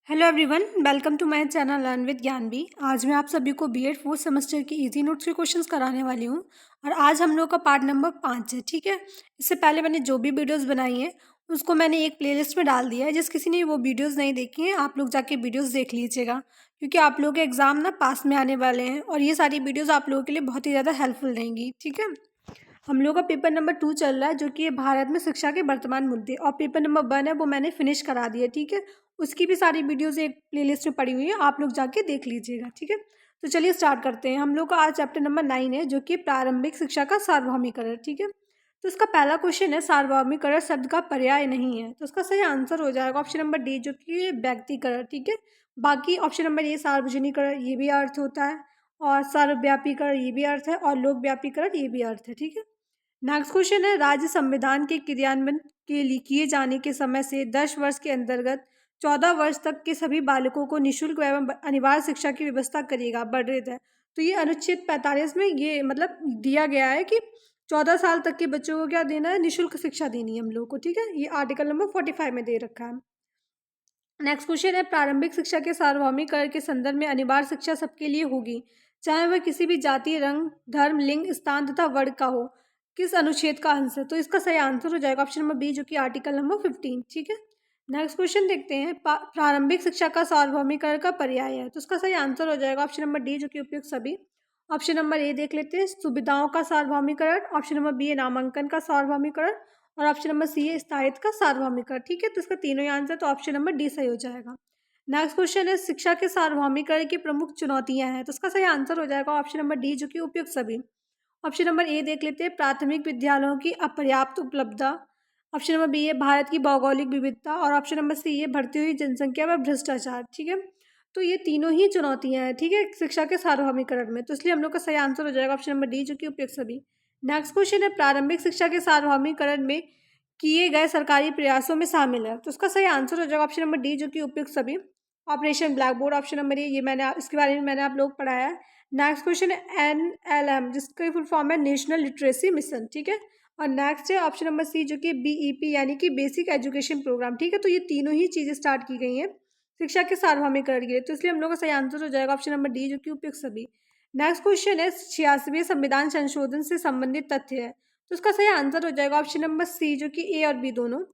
Hello everyone, welcome to my channel learn with Gyanvi. आज मैं आप सभी को बीएड फोर्थ सेमेस्टर की इजी नोट्स के क्वेश्चंस कराने वाली हूँ और आज हम लोग का पार्ट नंबर 5 है। ठीक है, इससे पहले मैंने जो भी वीडियोस बनाई हैं उसको मैंने एक प्लेलिस्ट में डाल दिया है। जिस किसी ने वो वीडियोस नहीं देखी हैं आप लोग जाके वीडियोस देख लीजिएगा, क्योंकि आप लोगों के एग्ज़ाम ना पास में आने वाले हैं और ये सारी वीडियोज़ आप लोगों के लिए बहुत ही ज़्यादा हेल्पफुल रहेंगी। ठीक है, हम लोग का पेपर नंबर 2 चल रहा है, जो कि भारत में शिक्षा के वर्तमान मुद्दे, और पेपर नंबर 1 है वो मैंने फिनिश करा दिया। ठीक है, उसकी भी सारी वीडियोस एक प्लेलिस्ट में पड़ी हुई है, आप लोग जाके देख लीजिएगा। ठीक है, तो चलिए स्टार्ट करते हैं। हम लोग का आज चैप्टर नंबर 9 है, जो कि प्रारंभिक शिक्षा का सार्वभौमिकरण। ठीक है, तो इसका पहला क्वेश्चन है सार्वभौमिकरण शब्द का पर्याय नहीं है, तो इसका सही आंसर हो जाएगा ऑप्शन नंबर डी, जो कि व्यक्तिकरण। ठीक है, बाकी ऑप्शन नंबर ए सार्वजनिकरण ये भी अर्थ होता है, और सर्वव्यापीकरण ये भी अर्थ है, और लोकव्यापीकरण ये भी अर्थ है। ठीक है, नेक्स्ट क्वेश्चन है राज्य संविधान के क्रियान्वयन के लिए किए जाने के समय से 10 वर्ष के अंतर्गत 14 वर्ष तक के सभी बालकों को निशुल्क एवं अनिवार्य शिक्षा की व्यवस्था करेगा, बढ़ है। तो ये अनुच्छेद 45 में ये मतलब दिया गया है कि 14 साल तक के बच्चों को क्या देना है, निशुल्क शिक्षा देनी है हम लोग को। ठीक है, ये आर्टिकल नंबर 45 में दे रखा है। नेक्स्ट क्वेश्चन है प्रारंभिक शिक्षा के सार्वभौमिकरण के संदर्भ में अनिवार्य शिक्षा सबके लिए होगी, चाहे वह किसी भी जाति, रंग, धर्म, लिंग, स्थान तथा वर्ग का हो। किस अनुच्छेद का अंश है? तो इसका सही आंसर हो जाएगा ऑप्शन नंबर बी, जो कि आर्टिकल नंबर 15। ठीक है, नेक्स्ट क्वेश्चन देखते हैं प्रारंभिक शिक्षा का सार्वभौमिकरण का पर्याय है, तो उसका सही आंसर हो जाएगा ऑप्शन नंबर डी, जो कि उपयुक्त सभी। ऑप्शन नंबर ए देख लेते हैं, सुविधाओं का सार्वभौमिकरण। ऑप्शन नंबर बी है नामांकन का सार्वभौमिकरण, और ऑप्शन नंबर सी है स्थायित्व का सार्वभौमिकरण। ठीक है, तो इसका तीनों ही आंसर, तो ऑप्शन नंबर डी सही हो जाएगा। नेक्स्ट क्वेश्चन है शिक्षा के सार्वभौमिकरण की प्रमुख चुनौतियां हैं, तो इसका सही आंसर हो जाएगा ऑप्शन नंबर डी, जो कि उपयुक्त सभी। ऑप्शन नंबर ए देख लेते हैं, प्राथमिक विद्यालयों की अपर्याप्त उपलब्धता। ऑप्शन नंबर बी है भारत की भौगोलिक विविधता, और ऑप्शन नंबर सी है बढ़ती हुई जनसंख्या व भ्रष्टाचार। ठीक है, तो ये तीनों ही चुनौतियां हैं, ठीक है, शिक्षा के सार्वभौमिकरण में, तो इसलिए हम लोग का सही आंसर हो जाएगा ऑप्शन नंबर डी, जो कि उपयुक्त सभी। नेक्स्ट क्वेश्चन है प्रारंभिक शिक्षा के सार्वभौमिकरण में किए गए सरकारी प्रयासों में शामिल है, तो उसका सही आंसर हो जाएगा ऑप्शन नंबर डी, जो कि उपयुक्त सभी। Operation black board option number ये मैंने इसके बारे में मैंने आप लोग पढ़ाया है। नेक्स्ट क्वेश्चन है NLM, जिसका फुल फॉर्म है नेशनल लिटरेसी मिशन। ठीक है, और नेक्स्ट है ऑप्शन नंबर सी, जो कि BEP यानी कि बेसिक एजुकेशन प्रोग्राम। ठीक है, तो ये तीनों ही चीज़ें स्टार्ट की गई हैं शिक्षा के सार्वभौमिकरण के लिए, तो इसलिए हम लोग का सही आंसर हो जाएगा ऑप्शन नंबर डी, जो कि उपयुक्त सभी। नेक्स्ट क्वेश्चन है 86वें संविधान संशोधन से संबंधित तथ्य है, तो उसका सही आंसर हो जाएगा ऑप्शन नंबर सी, जो कि ए और बी दोनों।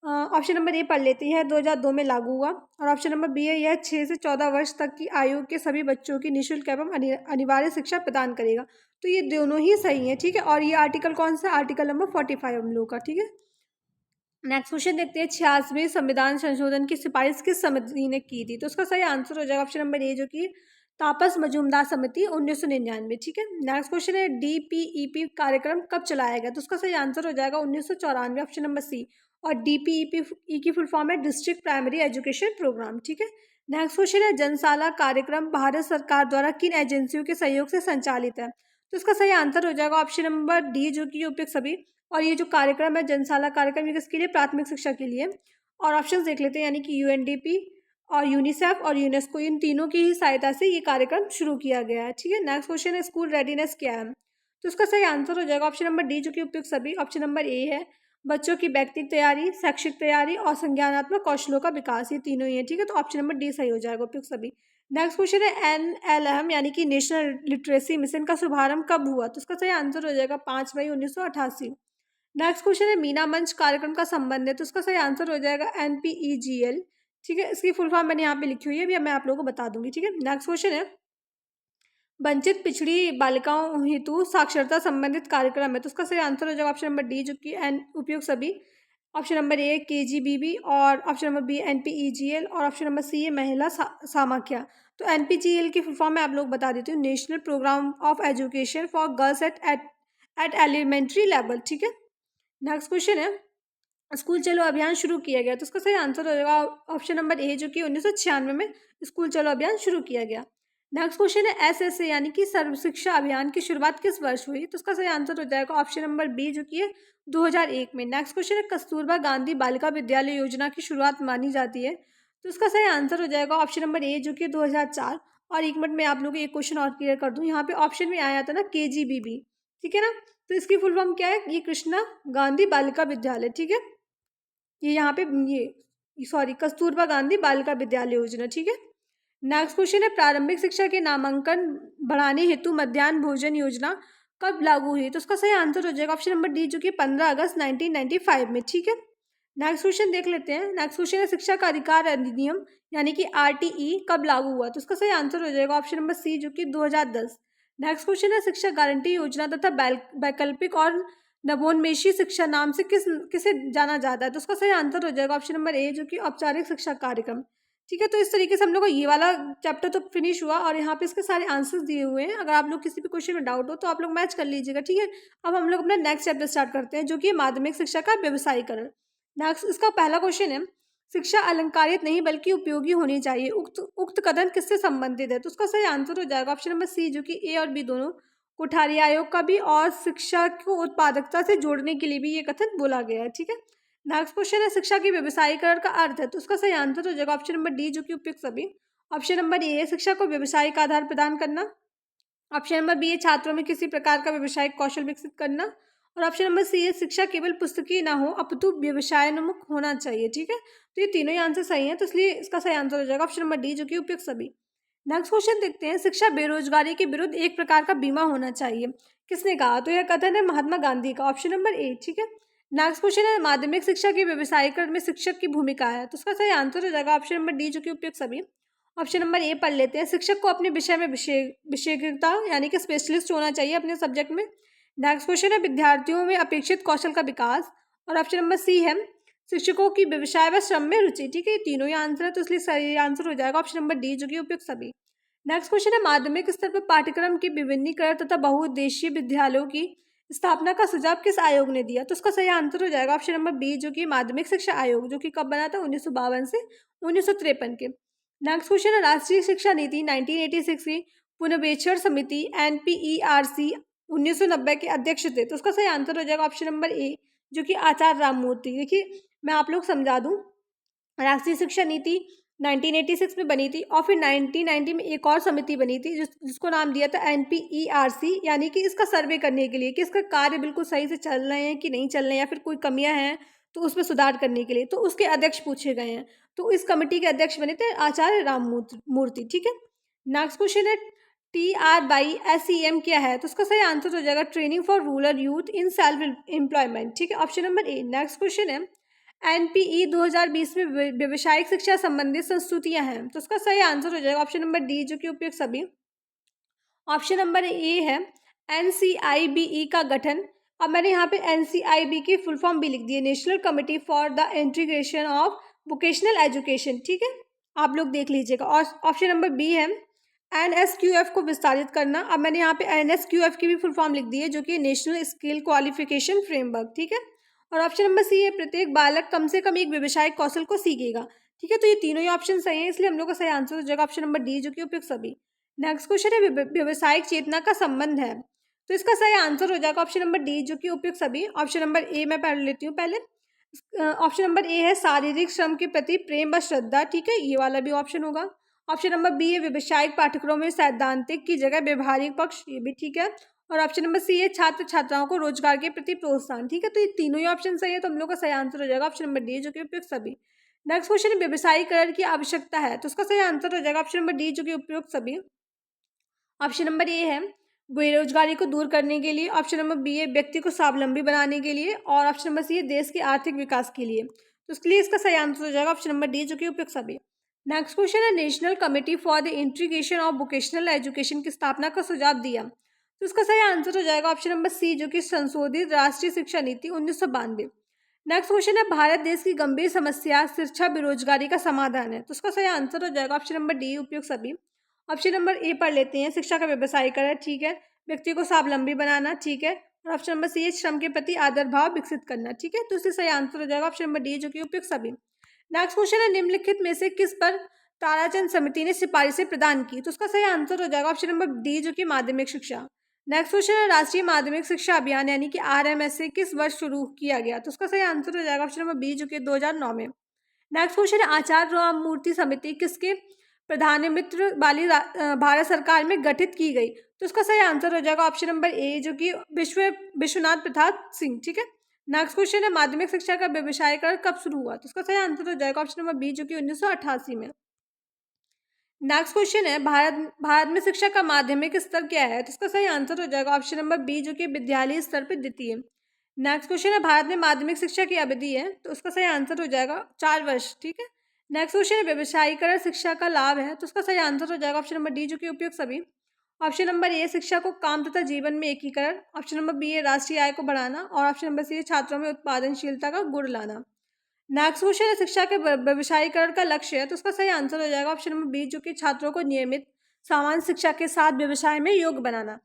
ऑप्शन नंबर ए पढ़ लेते हैं, 2002 में लागू हुआ, और ऑप्शन नंबर बी है यह 6 से 14 वर्ष तक की आयु के सभी बच्चों की निःशुल्क एवं अनिवार्य शिक्षा प्रदान करेगा, तो ये दोनों ही सही है। ठीक है, और ये आर्टिकल कौन सा, आर्टिकल नंबर 45 हम लोग का। ठीक है, नेक्स्ट क्वेश्चन देखते हैं 86वें संविधान संशोधन की सिफारिश किस समिति ने की थी, तो उसका सही आंसर हो जाएगा ऑप्शन नंबर ए, जो कि तापस मजूमदार समिति 1999। ठीक है, नेक्स्ट क्वेश्चन है DPEP कार्यक्रम कब चलाया गया, तो उसका सही आंसर हो जाएगा 1994, ऑप्शन नंबर सी। और DPEP की फुल फॉर्म है डिस्ट्रिक्ट प्राइमरी एजुकेशन प्रोग्राम। ठीक है, नेक्स्ट क्वेश्चन है जनसाला कार्यक्रम भारत सरकार द्वारा किन एजेंसियों के सहयोग से संचालित है, तो इसका सही आंसर हो जाएगा ऑप्शन नंबर डी, जो कि उपयुक्त सभी। और ये जो कार्यक्रम है जनसाला कार्यक्रम, ये किसके लिए, प्राथमिक शिक्षा के लिए। और ऑप्शंस देख लेते हैं, यानी कि UNDP और यूनिसेफ और यूनेस्को, इन तीनों की ही सहायता से ये कार्यक्रम शुरू किया गया है। ठीक है, नेक्स्ट क्वेश्चन है स्कूल रेडीनेस क्या है, तो इसका सही आंसर हो जाएगा ऑप्शन नंबर डी, जो कि उपयुक्त सभी। ऑप्शन नंबर ए है बच्चों की व्यक्तिगत तैयारी, शैक्षिक तैयारी और संज्ञानात्मक कौशलों का विकास, ये तीनों ही है। ठीक है, तो ऑप्शन नंबर डी सही हो जाएगा, उपयुक्त सभी। नेक्स्ट क्वेश्चन है NLM यानी कि नेशनल लिटरेसी मिशन का शुभारंभ कब हुआ, तो इसका सही आंसर हो जाएगा 5 मई 1988। नेक्स्ट क्वेश्चन है मीना मंच कार्यक्रम का संबंध है, तो उसका सही आंसर हो जाएगा NPEGL। ठीक है, इसकी फुल फॉर्म मैंने यहाँ पे लिखी हुई है, अभी मैं आप लोगों को बता दूंगी। ठीक है, नेक्स्ट क्वेश्चन है वंचित पिछड़ी बालिकाओं हेतु साक्षरता संबंधित कार्यक्रम है, तो उसका सही आंसर हो जाएगा ऑप्शन नंबर डी, जो कि एन उपयुक्त सभी। ऑप्शन नंबर ए KGBB, और ऑप्शन नंबर बी NPEGL, और ऑप्शन नंबर सी है महिला सामाख्या। तो NPGL की फुल फॉर्म मैं आप लोग बता देती हूँ, national program of education for girls at elementary level. ठीक है, नेक्स्ट क्वेश्चन है स्कूल चलो अभियान शुरू किया गया, तो उसका सही आंसर हो जाएगा ऑप्शन नंबर ए, जो कि 1996 में स्कूल चलो अभियान शुरू किया गया। नेक्स्ट क्वेश्चन है SSA यानी कि सर्व शिक्षा अभियान की शुरुआत किस वर्ष हुई, तो उसका सही आंसर हो जाएगा ऑप्शन नंबर बी, जो कि है 2001 में। नेक्स्ट क्वेश्चन है कस्तूरबा गांधी बालिका विद्यालय योजना की शुरुआत मानी जाती है, तो उसका सही आंसर हो जाएगा ऑप्शन नंबर ए, जो कि 2004। और एक मिनट में आप लोगों को एक क्वेश्चन और क्लियर कर दूं, यहाँ पे ऑप्शन में आया था ना KGBB, ठीक है ना, तो इसकी फुल फॉर्म क्या है, ये कृष्णा गांधी बालिका विद्यालय। ठीक है, ये यहाँ पे ये सॉरी, कस्तूरबा गांधी बालिका विद्यालय योजना। ठीक है। नेक्स्ट क्वेश्चन है, प्रारंभिक शिक्षा के नामांकन बढ़ाने हेतु मध्याह्न भोजन योजना कब लागू हुई? तो उसका सही आंसर हो जाएगा ऑप्शन नंबर डी, जो कि 15 अगस्त 1995 में। ठीक है। नेक्स्ट क्वेश्चन देख लेते हैं। नेक्स्ट क्वेश्चन है, शिक्षा का अधिकार अधिनियम यानी कि आरटीई कब लागू हुआ? तो उसका सही आंसर हो जाएगा ऑप्शन नंबर सी, जो कि 2010। नेक्स्ट क्वेश्चन है, शिक्षा गारंटी योजना तथा वैकल्पिक और नवोन्मेषी शिक्षा नाम से किसे जाना जाता है? तो उसका सही आंसर हो जाएगा ऑप्शन नंबर ए, जो कि औपचारिक शिक्षा कार्यक्रम। ठीक है। तो इस तरीके से हम लोग को ये वाला चैप्टर तो फिनिश हुआ और यहाँ पे इसके सारे आंसर्स दिए हुए हैं। अगर आप लोग किसी भी क्वेश्चन में डाउट हो तो आप लोग मैच कर लीजिएगा। ठीक है। अब हम लोग अपना नेक्स्ट चैप्टर स्टार्ट करते हैं, जो कि माध्यमिक शिक्षा का व्यवसायीकरण। नेक्स्ट इसका पहला क्वेश्चन है, शिक्षा अलंकारित नहीं बल्कि उपयोगी होनी चाहिए, उक्त कथन किससे संबंधित है? तो उसका सही आंसर हो जाएगा ऑप्शन नंबर सी, जो कि ए और बी दोनों कोठारी आयोग का भी और शिक्षा को उत्पादकता से जोड़ने के लिए भी ये कथन बोला गया है। ठीक है। नेक्स्ट क्वेश्चन है, शिक्षा के व्यवसायीकरण का अर्थ है? तो उसका सही आंसर हो जाएगा ऑप्शन नंबर डी, जो कि उपयुक्त सभी। ऑप्शन नंबर ए है, शिक्षा को व्यवसायिक आधार प्रदान करना। ऑप्शन नंबर बी है, छात्रों में किसी प्रकार का व्यवसायिक कौशल विकसित करना। और ऑप्शन नंबर सी है, शिक्षा केवल पुस्तकीय ना हो अपितु व्यवसायोन्मुख होना चाहिए। ठीक है। तो ये तीनों ही आंसर सही हैं, तो इसलिए इसका सही आंसर हो जाएगा ऑप्शन नंबर डी, जो कि उपयुक्त सभी। नेक्स्ट क्वेश्चन देखते हैं, शिक्षा बेरोजगारी के विरुद्ध एक प्रकार का बीमा होना चाहिए, किसने कहा? तो यह कथन है महात्मा गांधी का। Option number A. ठीक है। नेक्स्ट क्वेश्चन है, माध्यमिक शिक्षा के व्यवसायीकरण में शिक्षक की भूमिका है? तो उसका सही आंसर हो जाएगा ऑप्शन नंबर डी, जो कि उपयुक्त सभी। ऑप्शन नंबर ए पढ़ लेते हैं, शिक्षक को अपने विषय में विशेषज्ञता यानी कि स्पेशलिस्ट होना चाहिए अपने सब्जेक्ट में। नेक्स्ट क्वेश्चन है, विद्यार्थियों में अपेक्षित कौशल का विकास। और ऑप्शन नंबर सी है, शिक्षकों की व्यवसाय व श्रम में रुचि। ठीक है। ये तीनों ही आंसर है, तो इसलिए सही आंसर हो जाएगा ऑप्शन नंबर डी, जो कि उपयुक्त सभी। नेक्स्ट क्वेश्चन है, माध्यमिक स्तर पर पाठ्यक्रम के विभिन्नीकरण तथा बहुउद्देशीय विद्यालयों की स्थापना का सुझाव किस आयोग ने दिया? तो उसका सही आंसर हो जाएगा ऑप्शन नंबर बी, जो कि माध्यमिक शिक्षा आयोग, जो कि कब बना था? 1952 से 1953 के। नेक्स्ट क्वेश्चन है, राष्ट्रीय शिक्षा नीति 1986 की पुनर्वेक्षण समिति NPERC 1990 के अध्यक्ष थे? तो उसका सही आंसर हो जाएगा ऑप्शन नंबर ए, जो कि आचार्य राममूर्ति। देखिए मैं आप लोग समझा दूं, राष्ट्रीय शिक्षा नीति 1986 में बनी थी और फिर 1990 में एक और समिति बनी थी जिसको नाम दिया था NPERC, यानी कि इसका सर्वे करने के लिए कि इसका कार्य बिल्कुल सही से चल रहे हैं कि नहीं चल रहे हैं या फिर कोई कमियां हैं तो उसमें सुधार करने के लिए। तो उसके अध्यक्ष पूछे गए हैं, तो इस कमेटी के अध्यक्ष बने थे आचार्य राममूर्ति। ठीक है। नेक्स्ट क्वेश्चन है, TRYSEM क्या है? तो उसका सही आंसर हो जाएगा training for rural youth in self employment. ठीक है। Option number A. Next question है, NPE 2020 में व्यवसायिक शिक्षा संबंधित संस्तुतियां हैं? तो उसका सही आंसर हो जाएगा ऑप्शन नंबर डी, जो कि उपयुक्त सभी। ऑप्शन नंबर ए है, NCIBE का गठन। अब मैंने यहाँ पे NCIB की फुल फॉर्म भी लिख दी है, national committee for the integration of vocational education. ठीक है। आप लोग देख लीजिएगा। और ऑप्शन नंबर बी है, NSQF को विस्तारित करना। अब मैंने यहाँ पे NSQF की भी फुल फॉर्म लिख दी है, जो कि नेशनल स्किल क्वालिफिकेशन फ्रेमवर्क। ठीक है। और ऑप्शन नंबर सी है, प्रत्येक बालक कम से कम एक व्यवसायिक कौशल को सीखेगा। ठीक है। तो ये तीनों ही ऑप्शन सही है, इसलिए हम लोग का सही आंसर हो जाएगा ऑप्शन नंबर डी, जो कि उपयुक्त सभी। नेक्स्ट क्वेश्चन है, व्यवसायिक चेतना का संबंध है? तो इसका सही आंसर हो जाएगा ऑप्शन नंबर डी, जो कि उपयुक्त सभी। ऑप्शन नंबर ए मैं पढ़ लेती हूँ पहले। ऑप्शन नंबर ए है, शारीरिक श्रम के प्रति प्रेम व श्रद्धा। ठीक है। ये वाला भी ऑप्शन होगा। ऑप्शन नंबर बी है, व्यवसायिक पाठ्यक्रमों में सैद्धांतिक की जगह व्यवहारिक पक्ष। ये भी ठीक है। और ऑप्शन नंबर सी है, छात्र छात्राओं को रोजगार के प्रति प्रोत्साहन। ठीक है। तो ये तीनों ही ऑप्शन सही है, तो हम लोग का सही आंसर हो जाएगा ऑप्शन नंबर डी, जो कि उपयुक्त सभी। नेक्स्ट क्वेश्चन है, व्यवसायीकरण की आवश्यकता है? तो उसका सही आंसर हो जाएगा ऑप्शन नंबर डी, जो कि उपयुक्त सभी। ऑप्शन नंबर ए है, बेरोजगारी को दूर करने के लिए। ऑप्शन नंबर बी है, व्यक्ति को स्वावलंबी बनाने के लिए। और ऑप्शन नंबर सी है, देश के आर्थिक विकास के लिए। तो इसके लिए इसका सही आंसर हो जाएगा ऑप्शन नंबर डी, जो कि उपयुक्त सभी। नेक्स्ट क्वेश्चन है, national committee for the integration of vocational education की स्थापना का सुझाव दिया? तो इसका सही आंसर हो जाएगा ऑप्शन नंबर सी, जो कि संशोधित राष्ट्रीय शिक्षा नीति 1992। नेक्स्ट क्वेश्चन है, भारत देश की गंभीर समस्या शिक्षा बेरोजगारी का समाधान है? तो उसका सही आंसर हो जाएगा ऑप्शन नंबर डी, उपयुक्त सभी। ऑप्शन नंबर ए पढ़ लेते हैं, शिक्षा का व्यवसायीकरण। ठीक है। व्यक्ति को स्वावलंबी बनाना। ठीक है। और ऑप्शन नंबर सी है, श्रम के प्रति आदर भाव विकसित करना। ठीक है। तो इससे सही आंसर हो जाएगा ऑप्शन नंबर डी, जो कि उपयुक्त सभी। नेक्स्ट क्वेश्चन है, निम्नलिखित में से किस पर ताराचंद समिति ने सिफारिशें प्रदान की? तो उसका सही आंसर हो जाएगा ऑप्शन नंबर डी, जो कि माध्यमिक शिक्षा। नेक्स्ट क्वेश्चन है, राष्ट्रीय माध्यमिक शिक्षा अभियान यानी कि RMSA किस वर्ष शुरू किया गया? तो उसका सही आंसर हो जाएगा ऑप्शन नंबर बी, जो कि 2009 में। नेक्स्ट क्वेश्चन है, आचार्य राममूर्ति समिति किसके प्रधानमित्र वाली भारत सरकार में गठित की गई? तो उसका सही आंसर हो जाएगा ऑप्शन नंबर ए, जो कि विश्वनाथ प्रसाद सिंह। ठीक है। नेक्स्ट क्वेश्चन है माध्यमिक शिक्षा का व्यवसायीकरण कब शुरू हुआ? तो इसका सही आंसर हो जाएगा ऑप्शन नंबर बी, जो कि 1988 में। नेक्स्ट क्वेश्चन है भारत भारत में शिक्षा का माध्यमिक स्तर क्या है? तो इसका सही आंसर हो जाएगा ऑप्शन नंबर बी, जो कि विद्यालय स्तर पर द्वितीय। नेक्स्ट क्वेश्चन है भारत में माध्यमिक शिक्षा की अवधि है, तो उसका सही आंसर हो जाएगा 4 वर्ष। ठीक है। नेक्स्ट क्वेश्चन है व्यवसायीकरण शिक्षा का लाभ है, तो उसका सही आंसर हो जाएगा ऑप्शन नंबर डी, जो कि उपयुक्त सभी। ऑप्शन नंबर ए शिक्षा को काम तथा जीवन में एकीकरण, ऑप्शन नंबर बी है राष्ट्रीय आय को बढ़ाना, और ऑप्शन नंबर सी है छात्रों में उत्पादनशीलता का गुण लाना। नेक्स्ट क्वेश्चन है शिक्षा के व्यवसायीकरण का लक्ष्य है, तो उसका सही आंसर हो जाएगा ऑप्शन नंबर बी, जो कि छात्रों को नियमित सामान्य शिक्षा के साथ व्यवसाय में योग्य बनाना।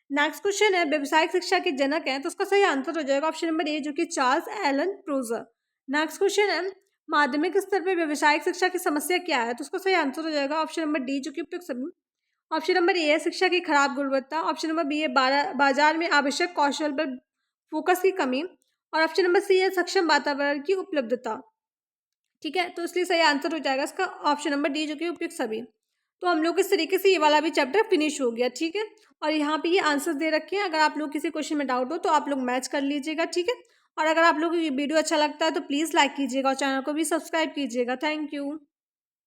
नेक्स्ट क्वेश्चन है व्यवसायिक शिक्षा के जनक हैं, तो उसका सही आंसर हो जाएगा ऑप्शन नंबर ए, जो कि चार्ल्स एलन प्रोजर। नेक्स्ट क्वेश्चन है माध्यमिक स्तर पर व्यवसायिक शिक्षा की समस्या क्या है? तो उसका सही आंसर हो जाएगा ऑप्शन नंबर डी, जो कि उपयुक्त सभी। ऑप्शन नंबर ए है शिक्षा की खराब गुणवत्ता, ऑप्शन नंबर बी है बाजार में आवश्यक कौशल पर फोकस की कमी, और ऑप्शन नंबर सी है सक्षम वातावरण की उपलब्धता। ठीक है, तो इसलिए सही आंसर हो जाएगा इसका ऑप्शन नंबर डी, जो कि उपयुक्त सभी। तो हम लोग इस तरीके से ये वाला भी चैप्टर फिनिश हो गया। ठीक है, और यहाँ पे ये आंसर्स दे रखे हैं। अगर आप लोग किसी क्वेश्चन में डाउट हो तो आप लोग मैच कर लीजिएगा। ठीक है, और अगर आप लोग को ये वीडियो अच्छा लगता है तो प्लीज़ लाइक कीजिएगा और चैनल को भी सब्सक्राइब कीजिएगा। Thank you.